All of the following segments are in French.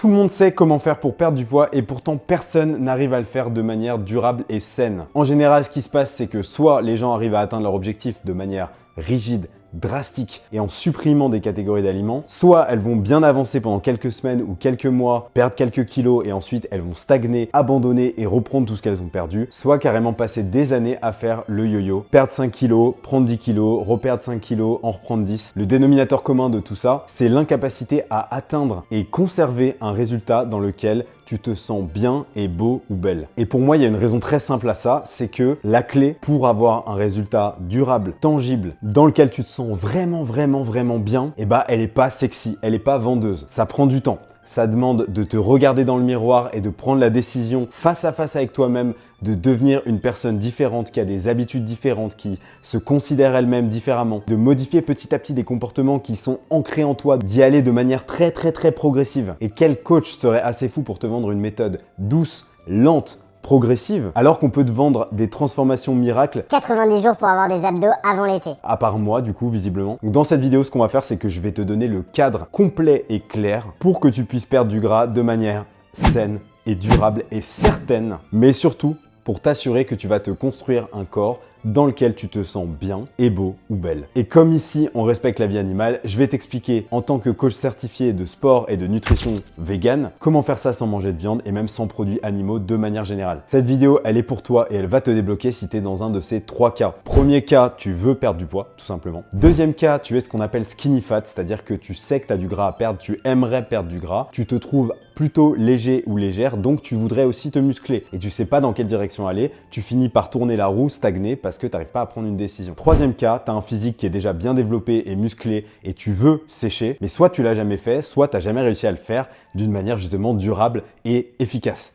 Tout le monde sait comment faire pour perdre du poids et pourtant personne n'arrive à le faire de manière durable et saine. En général, ce qui se passe, c'est que soit les gens arrivent à atteindre leur objectif de manière rigide, drastique et en supprimant des catégories d'aliments, soit elles vont bien avancer pendant quelques semaines ou quelques mois, perdre quelques kilos et ensuite elles vont stagner, abandonner et reprendre tout ce qu'elles ont perdu, soit carrément passer des années à faire le yo-yo, perdre 5 kilos, prendre 10 kilos, reperdre 5 kilos, en reprendre 10. Le dénominateur commun de tout ça, c'est l'incapacité à atteindre et conserver un résultat dans lequel tu te sens bien et beau ou belle. Et pour moi, il y a une raison très simple à ça, c'est que la clé pour avoir un résultat durable, tangible, dans lequel tu te sens vraiment bien, elle est pas sexy, elle est pas vendeuse. Ça prend du temps. Ça demande de te regarder dans le miroir et de prendre la décision face à face avec toi-même de devenir une personne différente, qui a des habitudes différentes, qui se considère elle-même différemment, de modifier petit à petit des comportements qui sont ancrés en toi, d'y aller de manière très progressive. Et quel coach serait assez fou pour te vendre une méthode douce, lente, progressive, alors qu'on peut te vendre des transformations miracles 90 jours pour avoir des abdos avant l'été. À part moi, du coup, visiblement. Donc, dans cette vidéo, ce qu'on va faire, c'est que je vais te donner le cadre complet et clair pour que tu puisses perdre du gras de manière saine et durable et certaine, mais surtout pour t'assurer que tu vas te construire un corps dans lequel tu te sens bien et beau ou belle. Et comme ici, on respecte la vie animale, je vais t'expliquer en tant que coach certifié de sport et de nutrition vegan, comment faire ça sans manger de viande et même sans produits animaux de manière générale. Cette vidéo, elle est pour toi et elle va te débloquer si tu es dans un de ces 3 cas. Premier cas, tu veux perdre du poids, tout simplement. Deuxième cas, tu es ce qu'on appelle skinny fat, c'est-à-dire que tu sais que tu as du gras à perdre, tu aimerais perdre du gras, tu te trouves plutôt léger ou légère, donc tu voudrais aussi te muscler et tu sais pas dans quelle direction aller, tu finis par tourner la roue, stagner parce que tu n'arrives pas à prendre une décision. Troisième cas, tu as un physique qui est déjà bien développé et musclé et tu veux sécher, mais soit tu l'as jamais fait, soit tu n'as jamais réussi à le faire d'une manière justement durable et efficace.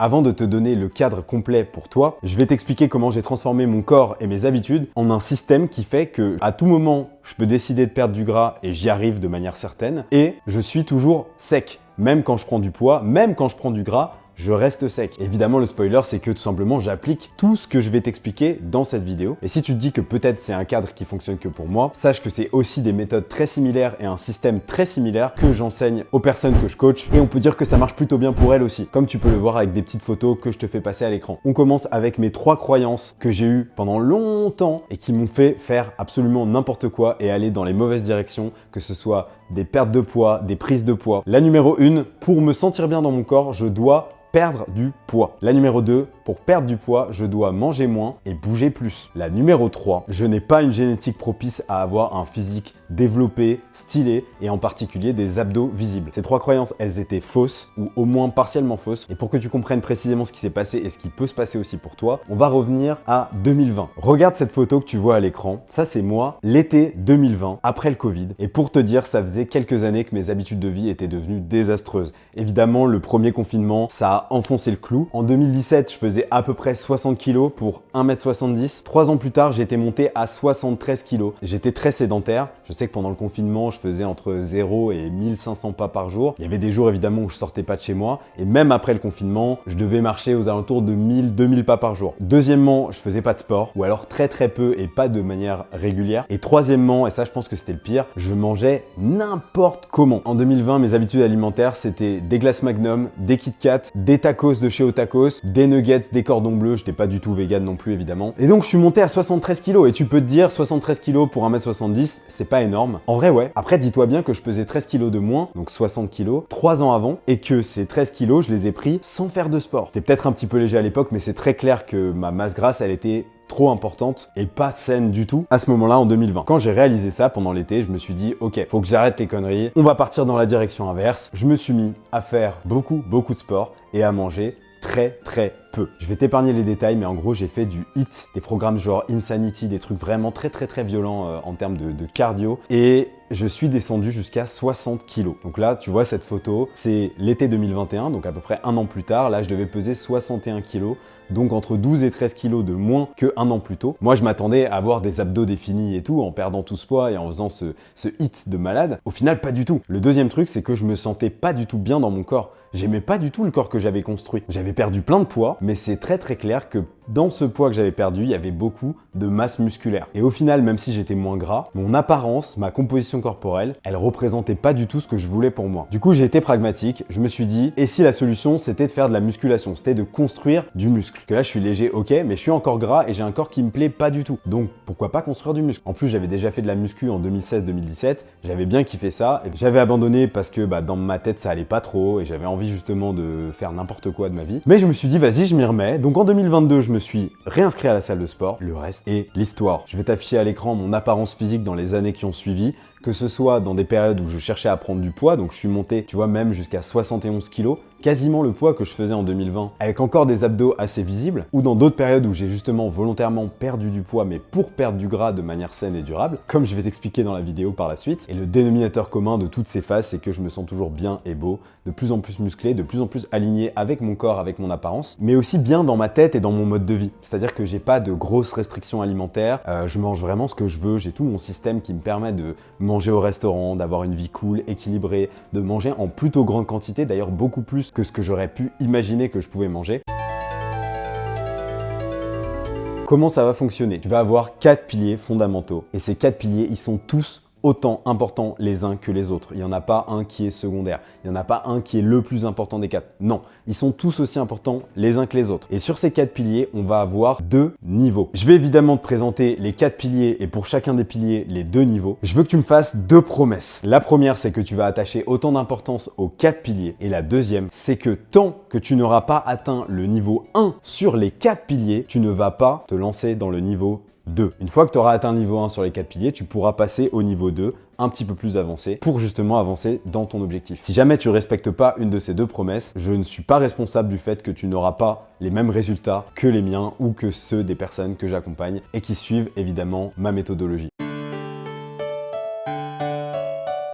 Avant de te donner le cadre complet pour toi, je vais t'expliquer comment j'ai transformé mon corps et mes habitudes en un système qui fait que à tout moment, je peux décider de perdre du gras et j'y arrive de manière certaine et je suis toujours sec. Même quand je prends du poids, même quand je prends du gras, je reste sec. Évidemment, le spoiler, c'est que tout simplement, j'applique tout ce que je vais t'expliquer dans cette vidéo. Et si tu te dis que peut-être c'est un cadre qui fonctionne que pour moi, sache que c'est aussi des méthodes très similaires et un système très similaire que j'enseigne aux personnes que je coach. Et on peut dire que ça marche plutôt bien pour elles aussi, comme tu peux le voir avec des petites photos que je te fais passer à l'écran. On commence avec mes 3 croyances que j'ai eues pendant longtemps et qui m'ont fait faire absolument n'importe quoi et aller dans les mauvaises directions, que ce soit des pertes de poids, des prises de poids. La numéro 1, pour me sentir bien dans mon corps, je dois perdre du poids. La numéro 2, pour perdre du poids, je dois manger moins et bouger plus. La numéro 3, je n'ai pas une génétique propice à avoir un physique développé, stylé et en particulier des abdos visibles. Ces 3 croyances, elles étaient fausses ou au moins partiellement fausses. Et pour que tu comprennes précisément ce qui s'est passé et ce qui peut se passer aussi pour toi, on va revenir à 2020. Regarde cette photo que tu vois à l'écran. Ça, c'est moi l'été 2020, après le Covid. Et pour te dire, ça faisait quelques années que mes habitudes de vie étaient devenues désastreuses. Évidemment, le premier confinement, ça a enfoncé le clou. En 2017, je pesais à peu près 60 kg pour 1m70. 3 ans plus tard, j'étais monté à 73 kg. J'étais très sédentaire. Je sais que pendant le confinement, je faisais entre 0 et 1500 pas par jour. Il y avait des jours évidemment où je sortais pas de chez moi. Et même après le confinement, je devais marcher aux alentours de 1000-2000 pas par jour. Deuxièmement, je faisais pas de sport ou alors très peu et pas de manière régulière. Et troisièmement, et ça je pense que c'était le pire, je mangeais n'importe comment. En 2020, mes habitudes alimentaires, c'était des glaces Magnum, des Kit Kat, des tacos de chez Otakos, des nuggets, des cordons bleus. J'étais pas du tout vegan non plus évidemment. Et donc je suis monté à 73 kg et tu peux te dire 73 kg pour 1m70, c'est pas énorme. En vrai ouais. Après dis-toi bien que je pesais 13 kg de moins, donc 60 kg, 3 ans avant et que ces 13 kg, je les ai pris sans faire de sport. J'étais peut-être un petit peu léger à l'époque mais c'est très clair que ma masse grasse elle était trop importante et pas saine du tout à ce moment-là en 2020. Quand j'ai réalisé ça pendant l'été, je me suis dit ok, faut que j'arrête les conneries, on va partir dans la direction inverse. Je me suis mis à faire beaucoup de sport et à manger très peu. Je vais t'épargner les détails, mais en gros, j'ai fait du HIIT, des programmes genre Insanity, des trucs vraiment très violents en termes de cardio. Et je suis descendu jusqu'à 60 kg. Donc là, tu vois cette photo, c'est l'été 2021, donc à peu près un an plus tard. Là, je devais peser 61 kg, donc entre 12 et 13 kg de moins qu'un an plus tôt. Moi, je m'attendais à avoir des abdos définis et tout, en perdant tout ce poids et en faisant ce HIIT de malade. Au final, pas du tout. Le deuxième truc, c'est que je me sentais pas du tout bien dans mon corps. J'aimais pas du tout le corps que j'avais construit. J'avais perdu plein de poids, mais c'est très clair que dans ce poids que j'avais perdu, il y avait beaucoup de masse musculaire. Et au final, même si j'étais moins gras, mon apparence, ma composition corporelle, elle représentait pas du tout ce que je voulais pour moi. Du coup, j'ai été pragmatique, je me suis dit, et si la solution c'était de faire de la musculation, c'était de construire du muscle. Que là, je suis léger, ok, mais je suis encore gras et j'ai un corps qui me plaît pas du tout. Donc, pourquoi pas construire du muscle? En plus, j'avais déjà fait de la muscu en 2016-2017, j'avais bien kiffé ça, et j'avais abandonné parce que dans ma tête, ça allait pas trop et j'avais envie justement de faire n'importe quoi de ma vie. Mais je me suis dit, vas-y, je m'y remets. Donc en 2022, je me suis réinscrit à la salle de sport. Le reste est l'histoire. Je vais t'afficher à l'écran mon apparence physique dans les années qui ont suivi, que ce soit dans des périodes où je cherchais à prendre du poids, donc je suis monté, tu vois, même jusqu'à 71 kilos, quasiment le poids que je faisais en 2020, avec encore des abdos assez visibles, ou dans d'autres périodes où j'ai justement volontairement perdu du poids, mais pour perdre du gras de manière saine et durable, comme je vais t'expliquer dans la vidéo par la suite. Et le dénominateur commun de toutes ces phases, c'est que je me sens toujours bien et beau, de plus en plus musclé, de plus en plus aligné avec mon corps, avec mon apparence, mais aussi bien dans ma tête et dans mon mode de vie. C'est-à-dire que j'ai pas de grosses restrictions alimentaires, je mange vraiment ce que je veux, j'ai tout mon système qui me permet de manger au restaurant, d'avoir une vie cool, équilibrée, de manger en plutôt grande quantité, d'ailleurs beaucoup plus que ce que j'aurais pu imaginer que je pouvais manger. Comment ça va fonctionner? Tu vas avoir 4 piliers fondamentaux et ces 4 piliers, ils sont tous autant importants les uns que les autres. Il n'y en a pas un qui est secondaire. Il n'y en a pas un qui est le plus important des 4. Non, ils sont tous aussi importants les uns que les autres. Et sur ces 4 piliers, on va avoir 2 niveaux. Je vais évidemment te présenter les 4 piliers et pour chacun des piliers, les 2 niveaux. Je veux que tu me fasses 2 promesses. La première, c'est que tu vas attacher autant d'importance aux 4 piliers. Et la deuxième, c'est que tant que tu n'auras pas atteint le niveau 1 sur les 4 piliers, tu ne vas pas te lancer dans le niveau 2. Une fois que tu auras atteint le niveau 1 sur les 4 piliers, tu pourras passer au niveau 2, un petit peu plus avancé, pour justement avancer dans ton objectif. Si jamais tu ne respectes pas une de ces 2 promesses, je ne suis pas responsable du fait que tu n'auras pas les mêmes résultats que les miens ou que ceux des personnes que j'accompagne et qui suivent évidemment ma méthodologie.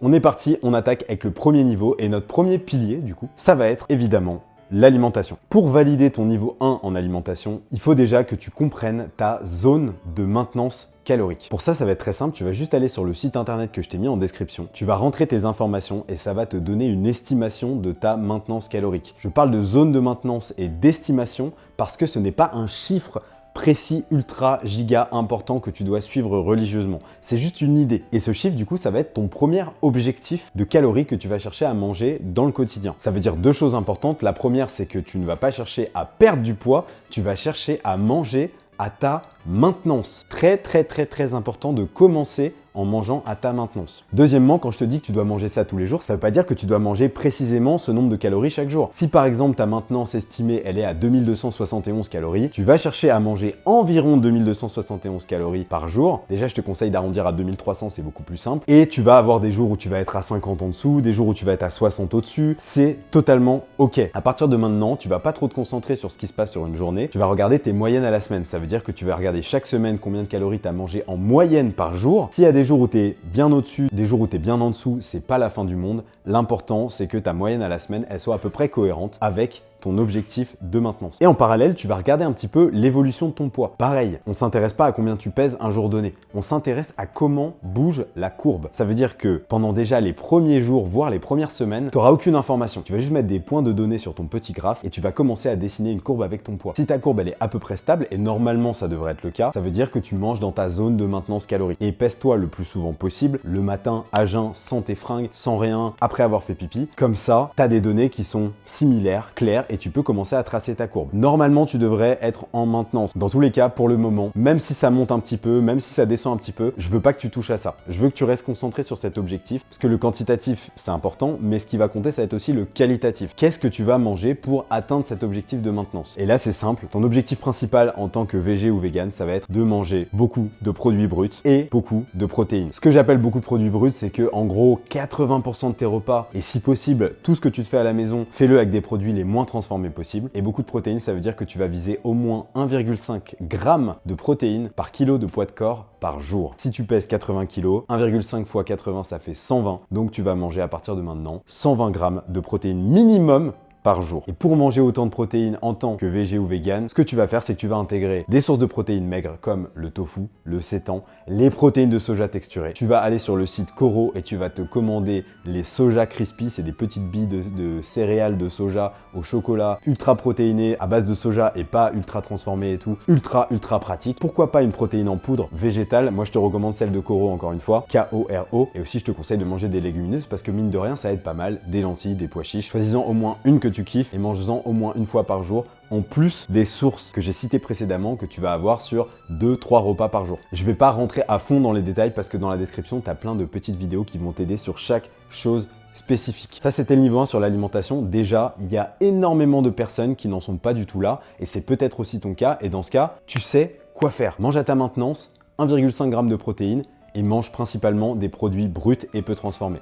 On est parti, on attaque avec le premier niveau et notre premier pilier du coup, ça va être évidemment l'alimentation. Pour valider ton niveau 1 en alimentation, il faut déjà que tu comprennes ta zone de maintenance calorique. Pour ça va être très simple, tu vas juste aller sur le site internet que je t'ai mis en description, tu vas rentrer tes informations et ça va te donner une estimation de ta maintenance calorique. Je parle de zone de maintenance et d'estimation parce que ce n'est pas un chiffre précis, ultra, giga important que tu dois suivre religieusement. C'est juste une idée. Et ce chiffre, du coup, ça va être ton premier objectif de calories que tu vas chercher à manger dans le quotidien. Ça veut dire 2 choses importantes. La première, c'est que tu ne vas pas chercher à perdre du poids, tu vas chercher à manger à ta maintenance. Très, très, très, très important de commencer en mangeant à ta maintenance. Deuxièmement, quand je te dis que tu dois manger ça tous les jours, ça ne veut pas dire que tu dois manger précisément ce nombre de calories chaque jour. Si par exemple ta maintenance estimée elle est à 2271 calories, tu vas chercher à manger environ 2271 calories par jour. Déjà, je te conseille d'arrondir à 2300, c'est beaucoup plus simple. Et tu vas avoir des jours où tu vas être à 50 en dessous, des jours où tu vas être à 60 au-dessus. C'est totalement ok. À partir de maintenant, tu vas pas trop te concentrer sur ce qui se passe sur une journée. Tu vas regarder tes moyennes à la semaine. Ça veut dire que tu vas regarder chaque semaine combien de calories tu as mangé en moyenne par jour. S'il y a des jours où tu es bien au-dessus, des jours où tu es bien en dessous, c'est pas la fin du monde. L'important, c'est que ta moyenne à la semaine, elle soit à peu près cohérente avec ton objectif de maintenance. Et en parallèle, tu vas regarder un petit peu l'évolution de ton poids. Pareil, on ne s'intéresse pas à combien tu pèses un jour donné. On s'intéresse à comment bouge la courbe. Ça veut dire que pendant déjà les premiers jours, voire les premières semaines, tu n'auras aucune information. Tu vas juste mettre des points de données sur ton petit graphe et tu vas commencer à dessiner une courbe avec ton poids. Si ta courbe elle est à peu près stable, et normalement ça devrait être le cas, ça veut dire que tu manges dans ta zone de maintenance calorique. Et pèse-toi le plus souvent possible, le matin à jeun, sans tes fringues, sans rien, après avoir fait pipi. Comme ça, tu as des données qui sont similaires, claires, et tu peux commencer à tracer ta courbe. Normalement, tu devrais être en maintenance. Dans tous les cas, pour le moment, même si ça monte un petit peu, même si ça descend un petit peu, je veux pas que tu touches à ça. Je veux que tu restes concentré sur cet objectif, parce que le quantitatif, c'est important, mais ce qui va compter, ça va être aussi le qualitatif. Qu'est-ce que tu vas manger pour atteindre cet objectif de maintenance? Et là, c'est simple. Ton objectif principal en tant que végé ou vegan, ça va être de manger beaucoup de produits bruts et beaucoup de protéines. Ce que j'appelle beaucoup de produits bruts, c'est que en gros, 80% de tes repas, et si possible, tout ce que tu te fais à la maison, fais-le avec des produits les moins transformés possible. Et beaucoup de protéines, ça veut dire que tu vas viser au moins 1,5 g de protéines par kilo de poids de corps par jour. Si tu pèses 80 kg, 1,5 x 80, ça fait 120. Donc tu vas manger à partir de maintenant 120 g de protéines minimum par jour. Et pour manger autant de protéines en tant que végé ou vegan, ce que tu vas faire, c'est que tu vas intégrer des sources de protéines maigres comme le tofu, le seitan, les protéines de soja texturées. Tu vas aller sur le site Koro et tu vas te commander les soja crispy, c'est des petites billes de céréales de soja au chocolat, ultra protéinées à base de soja et pas ultra transformées et tout, ultra pratique. Pourquoi pas une protéine en poudre végétale? Moi je te recommande celle de Koro encore une fois, K-O-R-O, et aussi je te conseille de manger des légumineuses parce que mine de rien ça aide pas mal, des lentilles, des pois chiches. Choisis-en au moins une que tu kiffes et mange-en au moins une fois par jour, en plus des sources que j'ai citées précédemment que tu vas avoir sur 2-3 repas par jour. Je vais pas rentrer à fond dans les détails parce que dans la description, tu as plein de petites vidéos qui vont t'aider sur chaque chose spécifique. Ça, c'était le niveau 1 sur l'alimentation. Déjà, il y a énormément de personnes qui n'en sont pas du tout là et c'est peut-être aussi ton cas. Et dans ce cas, tu sais quoi faire. Mange à ta maintenance, 1,5 g de protéines et mange principalement des produits bruts et peu transformés.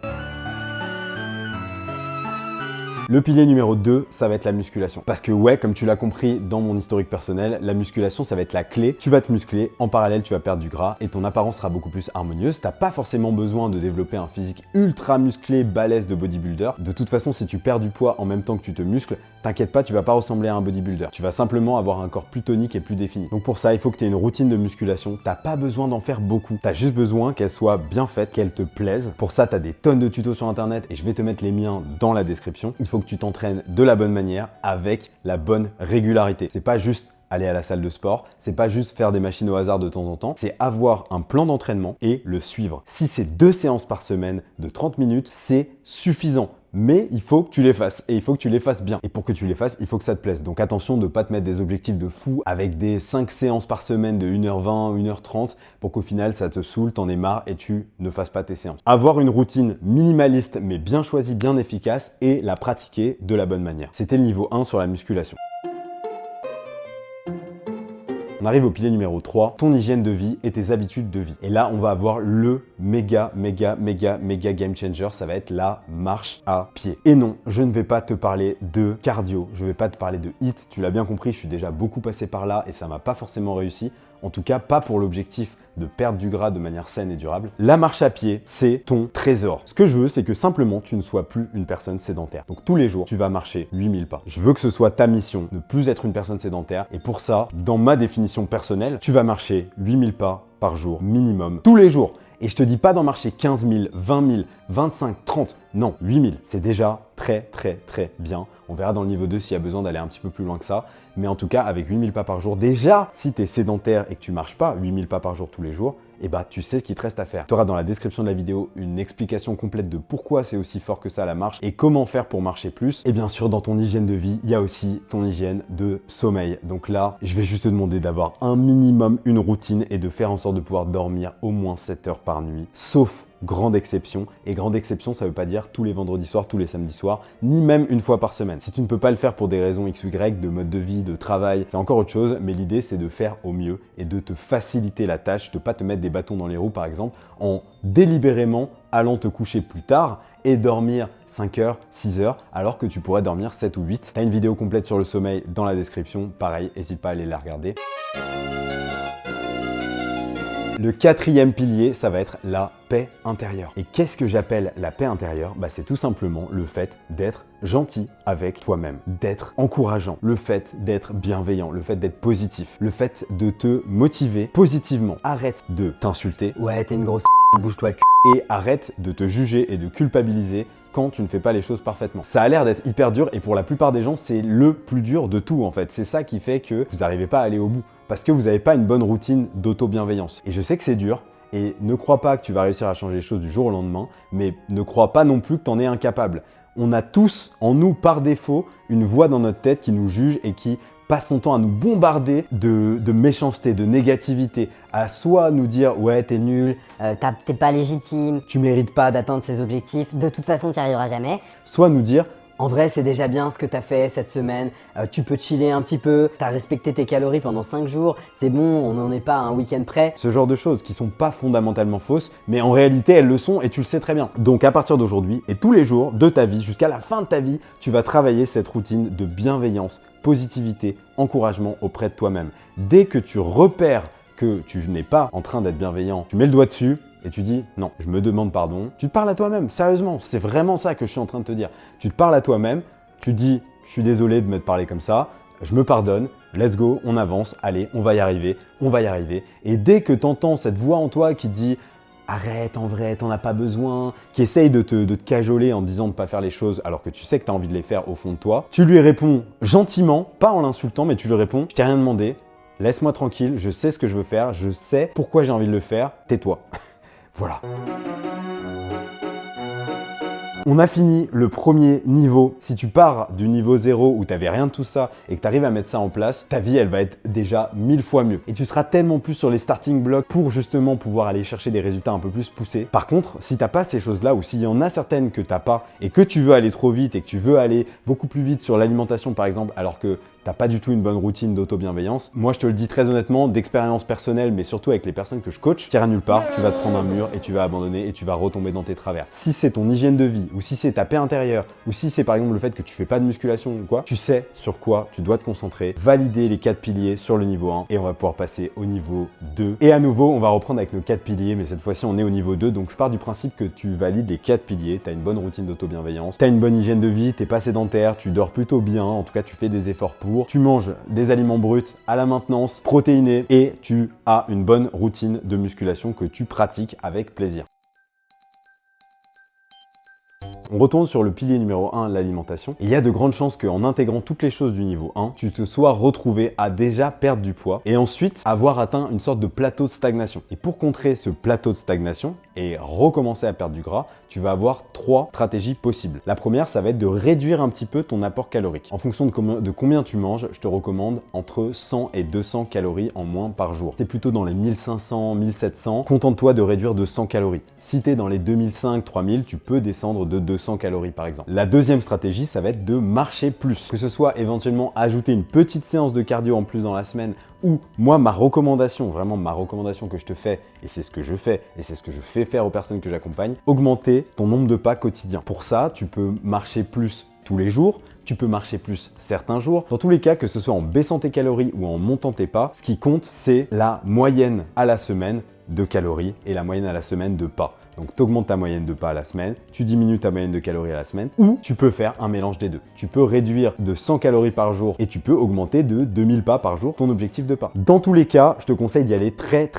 Le pilier numéro 2, ça va être la musculation. Parce que ouais, comme tu l'as compris dans mon historique personnel, la musculation, ça va être la clé. Tu vas te muscler, en parallèle, tu vas perdre du gras et ton apparence sera beaucoup plus harmonieuse. T'as pas forcément besoin de développer un physique ultra musclé, balèze de bodybuilder. De toute façon, si tu perds du poids en même temps que tu te muscles, t'inquiète pas, tu vas pas ressembler à un bodybuilder. Tu vas simplement avoir un corps plus tonique et plus défini. Donc pour ça, il faut que tu aies une routine de musculation. T'as pas besoin d'en faire beaucoup. T'as juste besoin qu'elle soit bien faite, qu'elle te plaise. Pour ça, t'as des tonnes de tutos sur internet et je vais te mettre les miens dans la description. Il faut que tu t'entraînes de la bonne manière avec la bonne régularité. C'est pas juste aller à la salle de sport, c'est pas juste faire des machines au hasard de temps en temps, c'est avoir un plan d'entraînement et le suivre. Si c'est 2 séances par semaine de 30 minutes, c'est suffisant. Mais il faut que tu les fasses et il faut que tu les fasses bien. Et pour que tu les fasses, il faut que ça te plaise. Donc attention de ne pas te mettre des objectifs de fou avec des 5 séances par semaine de 1h20, 1h30 pour qu'au final ça te saoule, t'en aies marre et tu ne fasses pas tes séances. Avoir une routine minimaliste mais bien choisie, bien efficace et la pratiquer de la bonne manière. C'était le niveau 1 sur la musculation. On arrive au pilier numéro 3, ton hygiène de vie et tes habitudes de vie. Et là, on va avoir le méga game changer, ça va être la marche à pied. Et non, je ne vais pas te parler de cardio, je ne vais pas te parler de HIIT, tu l'as bien compris, je suis déjà beaucoup passé par là et ça m'a pas forcément réussi. En tout cas, pas pour l'objectif de perdre du gras de manière saine et durable. La marche à pied, c'est ton trésor. Ce que je veux, c'est que simplement, tu ne sois plus une personne sédentaire. Donc tous les jours, tu vas marcher 8000 pas. Je veux que ce soit ta mission, ne plus être une personne sédentaire. Et pour ça, dans ma définition personnelle, tu vas marcher 8000 pas par jour minimum, tous les jours. Et je te dis pas d'en marcher 15 000, 20 000, 25, 30, non, 8000. C'est déjà très bien. On verra dans le niveau 2 s'il y a besoin d'aller un petit peu plus loin que ça. Mais en tout cas, avec 8000 pas par jour, déjà, si tu es sédentaire et que tu marches pas 8000 pas par jour tous les jours, et bah tu sais ce qu'il te reste à faire. Tu auras dans la description de la vidéo une explication complète de pourquoi c'est aussi fort que ça la marche et comment faire pour marcher plus. Et bien sûr, dans ton hygiène de vie, il y a aussi ton hygiène de sommeil. Donc là, je vais juste te demander d'avoir un minimum une routine et de faire en sorte de pouvoir dormir au moins 7 heures par nuit, sauf grande exception. Et grande exception, ça veut pas dire tous les vendredis soirs, tous les samedis soirs, ni même une fois par semaine. Si tu ne peux pas le faire pour des raisons X ou Y, de mode de vie, de travail, c'est encore autre chose, mais l'idée c'est de faire au mieux et de te faciliter la tâche, de pas te mettre des bâtons dans les roues par exemple, en délibérément allant te coucher plus tard et dormir 5 heures, 6 heures, alors que tu pourrais dormir 7 ou 8. Tu as une vidéo complète sur le sommeil dans la description, pareil, n'hésite pas à aller la regarder. Le 4e pilier, ça va être la paix intérieure. Et qu'est-ce que j'appelle la paix intérieure? C'est tout simplement le fait d'être gentil avec toi-même, d'être encourageant, le fait d'être bienveillant, le fait d'être positif, le fait de te motiver positivement. Arrête de t'insulter. Ouais, t'es une grosse bouge-toi le cul. Et arrête de te juger et de culpabiliser quand tu ne fais pas les choses parfaitement. Ça a l'air d'être hyper dur et pour la plupart des gens, c'est le plus dur de tout en fait. C'est ça qui fait que vous n'arrivez pas à aller au bout parce que vous n'avez pas une bonne routine d'auto-bienveillance. Et je sais que c'est dur et ne crois pas que tu vas réussir à changer les choses du jour au lendemain, mais ne crois pas non plus que tu en es incapable. On a tous en nous par défaut une voix dans notre tête qui nous juge et qui passe son temps à nous bombarder de méchanceté, de négativité, à soit nous dire « ouais, t'es nul, T'es pas légitime, tu mérites pas d'atteindre ces objectifs, de toute façon, tu n'y arriveras jamais. » soit nous dire En vrai, c'est déjà bien ce que t'as fait cette semaine, tu peux chiller un petit peu, t'as respecté tes calories pendant 5 jours, c'est bon, on n'en est pas à un week-end près. ce genre de choses qui sont pas fondamentalement fausses, mais en réalité elles le sont et tu le sais très bien. Donc à partir d'aujourd'hui et tous les jours de ta vie, jusqu'à la fin de ta vie, tu vas travailler cette routine de bienveillance, positivité, encouragement auprès de toi-même. Dès que tu repères que tu n'es pas en train d'être bienveillant, tu mets le doigt dessus et tu dis non, je me demande pardon. Tu te parles à toi-même, sérieusement, c'est vraiment ça que je suis en train de te dire. Tu te parles à toi-même, tu dis je suis désolé de m'être parlé comme ça, je me pardonne, let's go, on avance, allez, on va y arriver, on va y arriver. Et dès que tu entends cette voix en toi qui te dit arrête, en vrai, t'en as pas besoin, qui essaye de te cajoler en te disant de pas faire les choses alors que tu sais que tu as envie de les faire au fond de toi, tu lui réponds gentiment, pas en l'insultant, mais tu lui réponds, je t'ai rien demandé, laisse-moi tranquille, je sais ce que je veux faire, je sais pourquoi j'ai envie de le faire, tais-toi. Voilà. On a fini le premier niveau. Si tu pars du niveau 0 où tu n'avais rien de tout ça et que tu arrives à mettre ça en place, ta vie, elle va être déjà 1000 fois mieux. Et tu seras tellement plus sur les starting blocks pour justement pouvoir aller chercher des résultats un peu plus poussés. Par contre, si tu n'as pas ces choses-là ou s'il y en a certaines que tu n'as pas et que tu veux aller trop vite et que tu veux aller beaucoup plus vite sur l'alimentation par exemple, alors que t'as pas du tout une bonne routine d'auto-bienveillance. Moi, je te le dis très honnêtement, d'expérience personnelle, mais surtout avec les personnes que je coach, t'iras nulle part, tu vas te prendre un mur et tu vas abandonner et tu vas retomber dans tes travers. Si c'est ton hygiène de vie, ou si c'est ta paix intérieure, ou si c'est par exemple le fait que tu fais pas de musculation ou quoi, tu sais sur quoi tu dois te concentrer, valider les 4 piliers sur le niveau 1 et on va pouvoir passer au niveau 2. Et à nouveau, on va reprendre avec nos 4 piliers, mais cette fois-ci, on est au niveau 2. Donc, je pars du principe que tu valides les 4 piliers, t'as une bonne routine d'auto-bienveillance, t'as une bonne hygiène de vie, t'es pas sédentaire, tu dors plutôt bien, en tout cas, tu fais des efforts pour, tu manges des aliments bruts à la maintenance, protéinés et tu as une bonne routine de musculation que tu pratiques avec plaisir. On retourne sur le pilier numéro 1, l'alimentation. Il y a de grandes chances qu'en intégrant toutes les choses du niveau 1, tu te sois retrouvé à déjà perdre du poids et ensuite avoir atteint une sorte de plateau de stagnation. Et pour contrer ce plateau de stagnation et recommencer à perdre du gras, tu vas avoir 3 stratégies possibles. La première, ça va être de réduire un petit peu ton apport calorique. En fonction de combien tu manges, je te recommande entre 100 et 200 calories en moins par jour. C'est plutôt dans les 1500, 1700. Contente-toi de réduire de 100 calories. Si tu es dans les 2005, 3000, tu peux descendre de 200 calories par exemple. La deuxième stratégie, ça va être de marcher plus. Que ce soit éventuellement ajouter une petite séance de cardio en plus dans la semaine ou moi, ma recommandation, vraiment ma recommandation que je te fais, et c'est ce que je fais, et c'est ce que je fais faire aux personnes que j'accompagne, augmenter ton nombre de pas quotidiens. Pour ça, tu peux marcher plus tous les jours, tu peux marcher plus certains jours. Dans tous les cas, que ce soit en baissant tes calories ou en montant tes pas, ce qui compte, c'est la moyenne à la semaine de calories et la moyenne à la semaine de pas. Donc, tu augmentes ta moyenne de pas à la semaine, tu diminues ta moyenne de calories à la semaine, ou tu peux faire un mélange des deux. Tu peux réduire de 100 calories par jour et tu peux augmenter de 2000 pas par jour ton objectif de pas. Dans tous les cas, je te conseille d'y aller très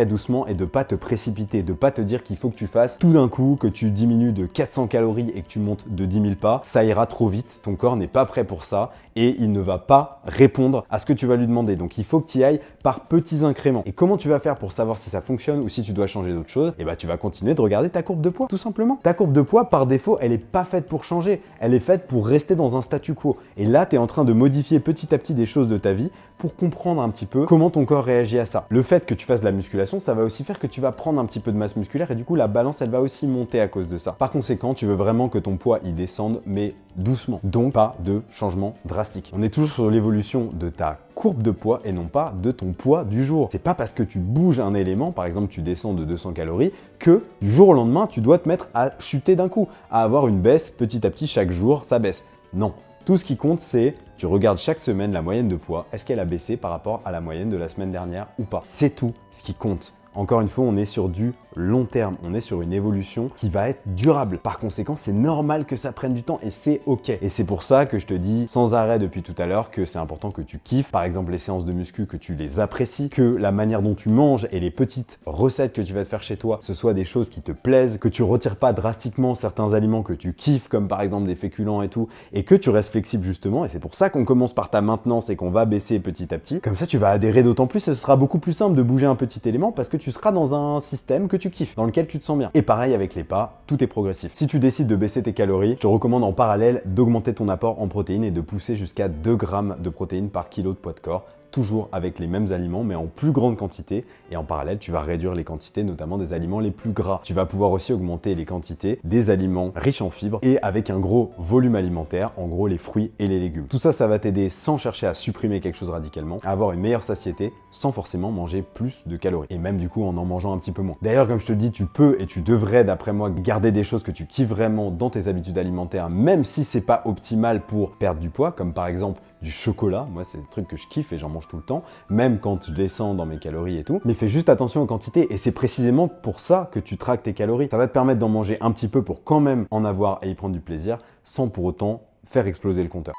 doucement et de pas te précipiter, de pas te dire qu'il faut que tu fasses tout d'un coup, que tu diminues de 400 calories et que tu montes de 10 000 pas. Ça ira trop vite, ton corps n'est pas prêt pour ça et il ne va pas répondre à ce que tu vas lui demander. Donc, il faut que tu y ailles par petits incréments. Et comment tu vas faire pour savoir si ça fonctionne ou si tu dois changer d'autre chose? Et bah, tu vas continuer de regarder ta courbe de poids, tout simplement. Ta courbe de poids, par défaut, elle n'est pas faite pour changer. Elle est faite pour rester dans un statu quo. Et là, tu es en train de modifier petit à petit des choses de ta vie pour comprendre un petit peu comment ton corps réagit à ça. Le fait que tu fasses de la musculation, ça va aussi faire que tu vas prendre un petit peu de masse musculaire et du coup, la balance, elle va aussi monter à cause de ça. Par conséquent, tu veux vraiment que ton poids, il descende, mais doucement. Donc, pas de changement drastique. On est toujours sur l'évolution de ta courbe de poids et non pas de ton poids du jour. C'est pas parce que tu bouges un élément, par exemple tu descends de 200 calories, que du jour au lendemain tu dois te mettre à chuter d'un coup, à avoir une baisse petit à petit chaque jour, ça baisse. Non. Tout ce qui compte, c'est tu regardes chaque semaine la moyenne de poids, est-ce qu'elle a baissé par rapport à la moyenne de la semaine dernière ou pas. C'est tout ce qui compte. Encore une fois, on est sur du long terme, on est sur une évolution qui va être durable. Par conséquent, c'est normal que ça prenne du temps et c'est ok. Et c'est pour ça que je te dis sans arrêt depuis tout à l'heure que c'est important que tu kiffes, par exemple les séances de muscu, que tu les apprécies, que la manière dont tu manges et les petites recettes que tu vas te faire chez toi, ce soit des choses qui te plaisent, que tu retires pas drastiquement certains aliments que tu kiffes, comme par exemple des féculents et tout, et que tu restes flexible justement. Et c'est pour ça qu'on commence par ta maintenance et qu'on va baisser petit à petit. Comme ça, tu vas adhérer d'autant plus et ce sera beaucoup plus simple de bouger un petit élément parce que tu seras dans un système que tu kiffes, dans lequel tu te sens bien. Et pareil avec les pas, tout est progressif. Si tu décides de baisser tes calories, je te recommande en parallèle d'augmenter ton apport en protéines et de pousser jusqu'à 2 grammes de protéines par kilo de poids de corps, toujours avec les mêmes aliments mais en plus grande quantité et en parallèle tu vas réduire les quantités notamment des aliments les plus gras. Tu vas pouvoir aussi augmenter les quantités des aliments riches en fibres et avec un gros volume alimentaire, en gros les fruits et les légumes. Tout ça, ça va t'aider sans chercher à supprimer quelque chose radicalement, à avoir une meilleure satiété sans forcément manger plus de calories et même du coup en mangeant un petit peu moins. D'ailleurs comme je te le dis, tu peux et tu devrais d'après moi garder des choses que tu kiffes vraiment dans tes habitudes alimentaires même si c'est pas optimal pour perdre du poids, comme par exemple du chocolat. Moi, c'est des trucs que je kiffe et j'en mange tout le temps, même quand je descends dans mes calories et tout. Mais fais juste attention aux quantités et c'est précisément pour ça que tu traques tes calories. Ça va te permettre d'en manger un petit peu pour quand même en avoir et y prendre du plaisir sans pour autant faire exploser le compteur.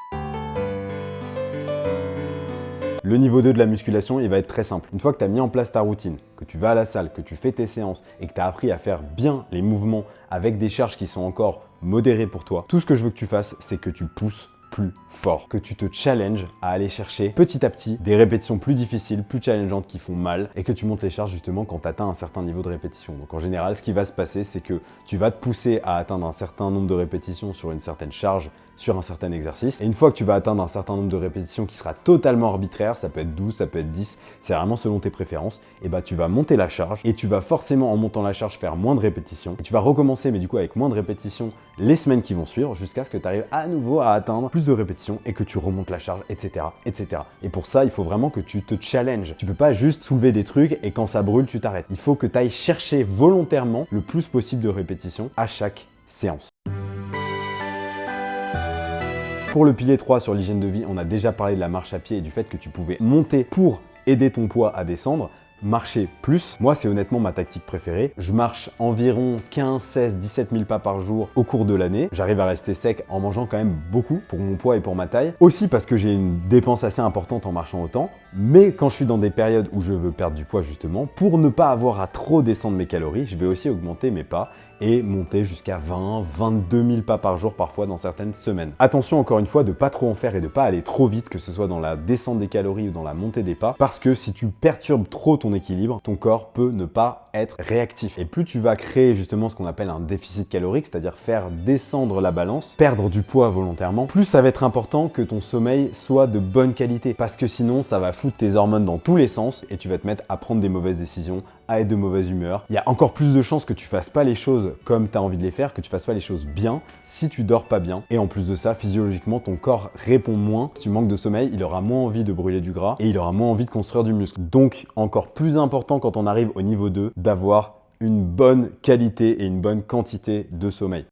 Le niveau 2 de la musculation, il va être très simple. Une fois que tu as mis en place ta routine, que tu vas à la salle, que tu fais tes séances et que tu as appris à faire bien les mouvements avec des charges qui sont encore modérées pour toi, tout ce que je veux que tu fasses, c'est que tu pousses plus fort, que tu te challenges à aller chercher petit à petit des répétitions plus difficiles, plus challengeantes qui font mal et que tu montes les charges justement quand tu atteins un certain niveau de répétition. Donc en général, ce qui va se passer, c'est que tu vas te pousser à atteindre un certain nombre de répétitions sur une certaine charge, sur un certain exercice. Et une fois que tu vas atteindre un certain nombre de répétitions qui sera totalement arbitraire, ça peut être 12, ça peut être 10, c'est vraiment selon tes préférences, et bah tu vas monter la charge et tu vas forcément en montant la charge faire moins de répétitions. Et tu vas recommencer, mais du coup avec moins de répétitions les semaines qui vont suivre jusqu'à ce que tu arrives à nouveau à atteindre plus de répétitions et que tu remontes la charge, etc., etc. Et pour ça, il faut vraiment que tu te challenges. Tu peux pas juste soulever des trucs et quand ça brûle, tu t'arrêtes. Il faut que tu ailles chercher volontairement le plus possible de répétitions à chaque séance. Pour le pilier 3 sur l'hygiène de vie, on a déjà parlé de la marche à pied et du fait que tu pouvais monter pour aider ton poids à descendre. Marcher plus, moi c'est honnêtement ma tactique préférée. Je marche environ 15, 16, 17 000 pas par jour au cours de l'année. J'arrive à rester sec en mangeant quand même beaucoup pour mon poids et pour ma taille. Aussi parce que j'ai une dépense assez importante en marchant autant. Mais quand je suis dans des périodes où je veux perdre du poids justement, pour ne pas avoir à trop descendre mes calories, je vais aussi augmenter mes pas et monter jusqu'à 20, 22 000 pas par jour parfois dans certaines semaines. Attention encore une fois de pas trop en faire et de pas aller trop vite, que ce soit dans la descente des calories ou dans la montée des pas, parce que si tu perturbes trop ton équilibre, ton corps peut ne pas être réactif. Et plus tu vas créer justement ce qu'on appelle un déficit calorique, c'est-à-dire faire descendre la balance, perdre du poids volontairement, plus ça va être important que ton sommeil soit de bonne qualité, parce que sinon ça va foutre tes hormones dans tous les sens et tu vas te mettre à prendre des mauvaises décisions, à être de mauvaise humeur. Il y a encore plus de chances que tu fasses pas les choses comme tu as envie de les faire, que tu fasses pas les choses bien si tu dors pas bien. Et en plus de ça, physiologiquement, ton corps répond moins. Si tu manques de sommeil, il aura moins envie de brûler du gras et il aura moins envie de construire du muscle. Donc, encore plus important quand on arrive au niveau 2, d'avoir une bonne qualité et une bonne quantité de sommeil.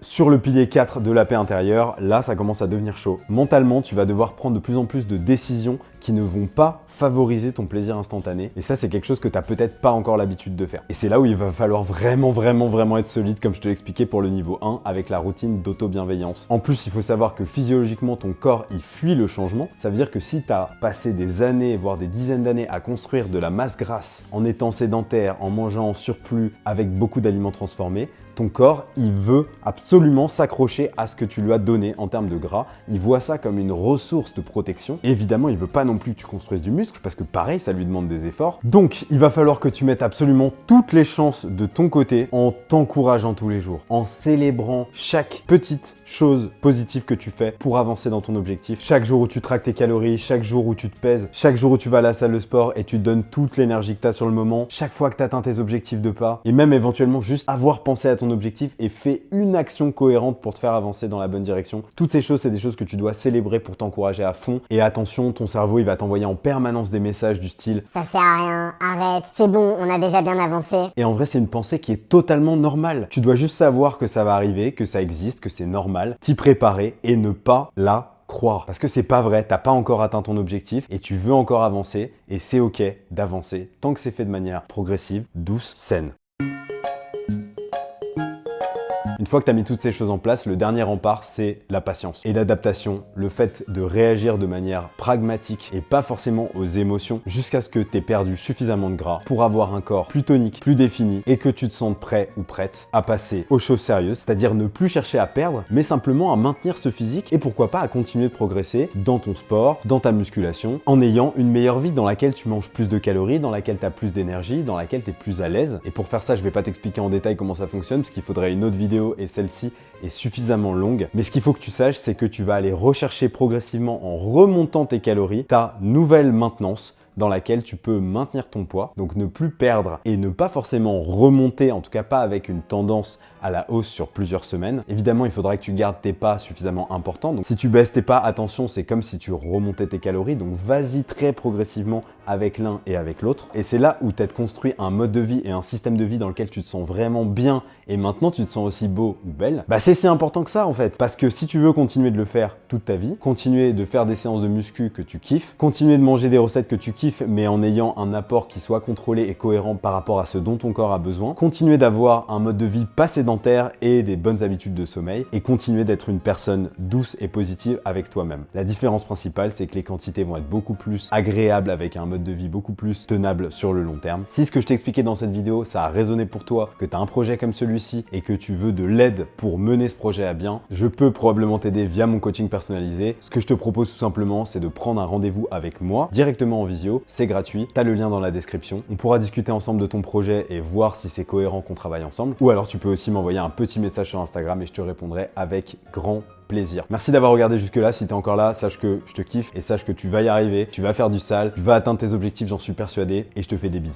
Sur le pilier 4 de la paix intérieure, là ça commence à devenir chaud. Mentalement, tu vas devoir prendre de plus en plus de décisions qui ne vont pas favoriser ton plaisir instantané. Et ça, c'est quelque chose que tu n'as peut-être pas encore l'habitude de faire. Et c'est là où il va falloir vraiment être solide, comme je te l'expliquais pour le niveau 1, avec la routine d'auto-bienveillance. En plus, il faut savoir que physiologiquement, ton corps, il fuit le changement. Ça veut dire que si tu as passé des années, voire des dizaines d'années à construire de la masse grasse, en étant sédentaire, en mangeant en surplus, avec beaucoup d'aliments transformés, ton corps, il veut absolument s'accrocher à ce que tu lui as donné en termes de gras. Il voit ça comme une ressource de protection. Et évidemment, il veut pas non plus que tu construises du muscle parce que pareil, ça lui demande des efforts. Donc, il va falloir que tu mettes absolument toutes les chances de ton côté en t'encourageant tous les jours, en célébrant chaque petite chose positive que tu fais pour avancer dans ton objectif. Chaque jour où tu traques tes calories, chaque jour où tu te pèses, chaque jour où tu vas à la salle de sport et tu te donnes toute l'énergie que tu as sur le moment, chaque fois que tu atteins tes objectifs de pas, et même éventuellement juste avoir pensé à ton objectif et fait une action cohérente pour te faire avancer dans la bonne direction. Toutes ces choses, c'est des choses que tu dois célébrer pour t'encourager à fond. Et attention, ton cerveau, il va t'envoyer en permanence des messages du style « Ça sert à rien, arrête, c'est bon, on a déjà bien avancé. » Et en vrai, c'est une pensée qui est totalement normale. Tu dois juste savoir que ça va arriver, que ça existe, que c'est normal, t'y préparer et ne pas la croire. Parce que c'est pas vrai, t'as pas encore atteint ton objectif et tu veux encore avancer et c'est ok d'avancer tant que c'est fait de manière progressive, douce, saine. Une fois que tu as mis toutes ces choses en place, le dernier rempart, c'est la patience et l'adaptation, le fait de réagir de manière pragmatique et pas forcément aux émotions jusqu'à ce que tu aies perdu suffisamment de gras pour avoir un corps plus tonique, plus défini et que tu te sentes prêt ou prête à passer aux choses sérieuses, c'est-à-dire ne plus chercher à perdre, mais simplement à maintenir ce physique et pourquoi pas à continuer de progresser dans ton sport, dans ta musculation, en ayant une meilleure vie dans laquelle tu manges plus de calories, dans laquelle tu as plus d'énergie, dans laquelle tu es plus à l'aise. Et pour faire ça, je vais pas t'expliquer en détail comment ça fonctionne parce qu'il faudrait une autre vidéo et celle-ci est suffisamment longue. Mais ce qu'il faut que tu saches, c'est que tu vas aller rechercher progressivement en remontant tes calories ta nouvelle maintenance dans laquelle tu peux maintenir ton poids, donc ne plus perdre et ne pas forcément remonter, en tout cas pas avec une tendance à la hausse sur plusieurs semaines. Évidemment, il faudra que tu gardes tes pas suffisamment importants. Donc si tu baisses tes pas, attention, c'est comme si tu remontais tes calories, donc vas-y très progressivement avec l'un et avec l'autre. Et c'est là où tu as construit un mode de vie et un système de vie dans lequel tu te sens vraiment bien et maintenant tu te sens aussi beau ou belle. Bah c'est si important que ça en fait, parce que si tu veux continuer de le faire toute ta vie, continuer de faire des séances de muscu que tu kiffes, continuer de manger des recettes que tu kiffes kiff mais en ayant un apport qui soit contrôlé et cohérent par rapport à ce dont ton corps a besoin. Continuer d'avoir un mode de vie pas sédentaire et des bonnes habitudes de sommeil et continuer d'être une personne douce et positive avec toi-même. La différence principale, c'est que les quantités vont être beaucoup plus agréables avec un mode de vie beaucoup plus tenable sur le long terme. Si ce que je t'ai expliqué dans cette vidéo, ça a résonné pour toi, que tu as un projet comme celui-ci et que tu veux de l'aide pour mener ce projet à bien, je peux probablement t'aider via mon coaching personnalisé. Ce que je te propose tout simplement, c'est de prendre un rendez-vous avec moi directement en visio. C'est gratuit, tu as le lien dans la description. On pourra discuter ensemble de ton projet et voir si c'est cohérent qu'on travaille ensemble. Ou alors tu peux aussi m'envoyer un petit message sur Instagram et je te répondrai avec grand plaisir. Merci d'avoir regardé jusque là. Si tu es encore là, sache que je te kiffe et sache que tu vas y arriver, tu vas faire du sale, tu vas atteindre tes objectifs, j'en suis persuadé, et je te fais des bisous.